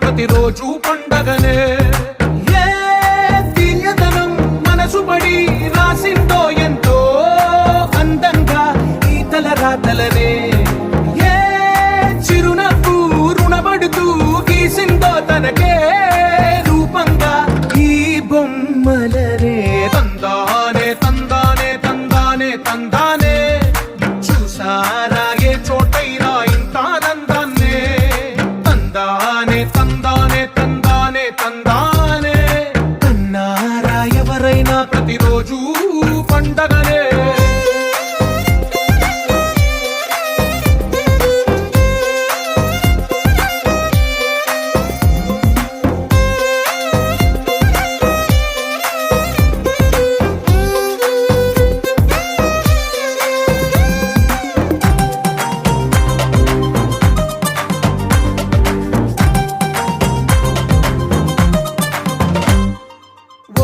ప్రతిరోజు పండగనే. ఏ తీయదనం మనసు పడి రాసిందో ఎంతో అందంగా ఈ తల రాతలనే. ఏ చిరునవ్వు రుణపడుతూ గీసిందో తనకే రూపంగా ఈ బొమ్మలనే. తందానే తందానే తందానే తందానే చూసారా ఏ చోటైనా ఇంత ఆనందాన్నే. తందానే తందానే తందానే తందానే అన్నారా ఎవరైనా ప్రతిరోజు పండగనే.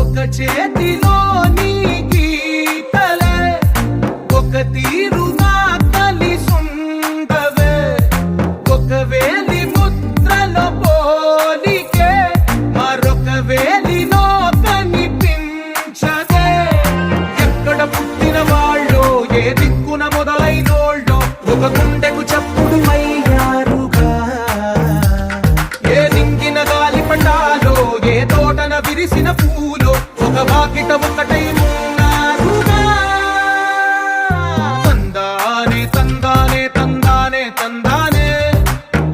ఒక చేతిలోని గీతలే ఒక తీరుగా కలిసుండవే. ఒక వేలి ముద్రలో పోలికే మరొక వేలిలో కనిపించదే. ఎక్కడ పుట్టిన వాళ్ళో ఏ దిక్కున మొదలైనోళ్ళో ఒక గుండెకు చప్పుడు అయ్యారుగా. ఏ దింగిన గాలి పటాలో ఏ తోటన విరిసిన పూలో ఒక వాకిట ఒకటై ఉన్నారుగా. తందానే తందానే తందానే తందానే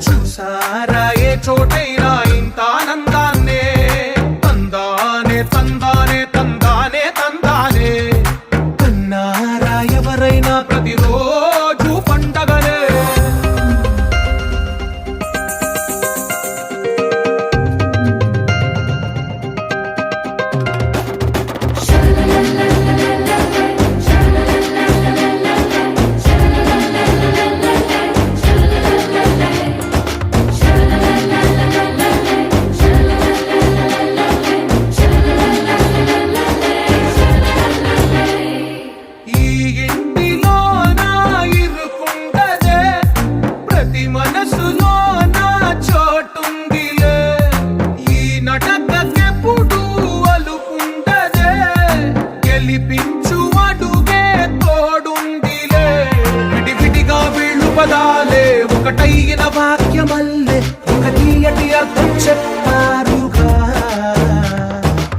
చూసారా ఏ చోటైనా ఇంత ఆనందాన్నే. తందానే తందానే తందానే తందానే అన్నారా ఎవరైనా ప్రతిరోజు పండగనే. ఈ ఇంటిలో నా ఇరుకుండదే ప్రతి మనసులో నా చోటుందిలే. ఈ నటకెప్పుడు అలుకుండదే గెలిపించు అడుగే తోడుందిలే. విడివిడిగా వీళ్ళు పదాలే ఒకటైన వాక్యమల్లే ఒక తీయటి అర్థం చెప్పారుగా.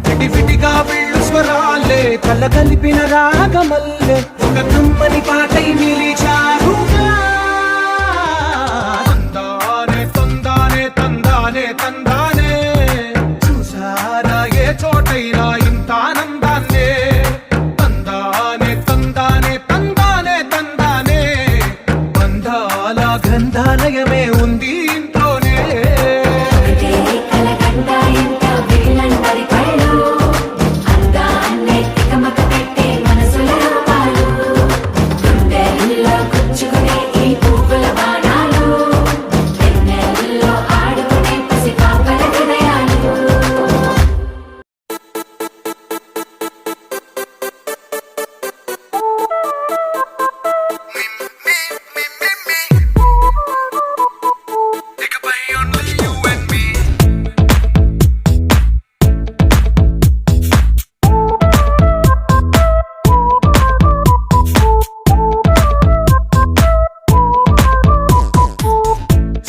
విడివిడిగా వీళ్ళు స్వరాలే కలగలిపిన రాగమల్లే ఒక కమ్మని పాటై నిలిచారుగా. తందానే తందానే తందానే తందానే చూసారా ఏ చోటైనా ఇంత ఆనందాన్నే. తందానే తందానే తందానే తందానే బంధాల గ్రంథాలయమే ఉంది ఇంట్లోనే. ఒకటే కలకండ ఇంత వీళ్ళందరి కళ్ళు అందాన్నే తికమక పెట్టే మనసుల రూపాలు. గుండెల్లో గుచ్చుకునే ఈ పువ్వుల బాణాలు వెన్నెల్లో ఆడుకునే పసిపాపల హృదయాలు.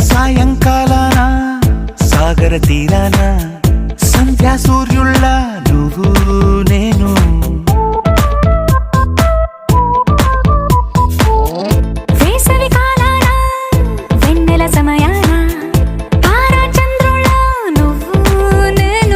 సాయంకాలాన సాగర తీరాన సంధ్యా సూర్యుళ్ళ నువ్వు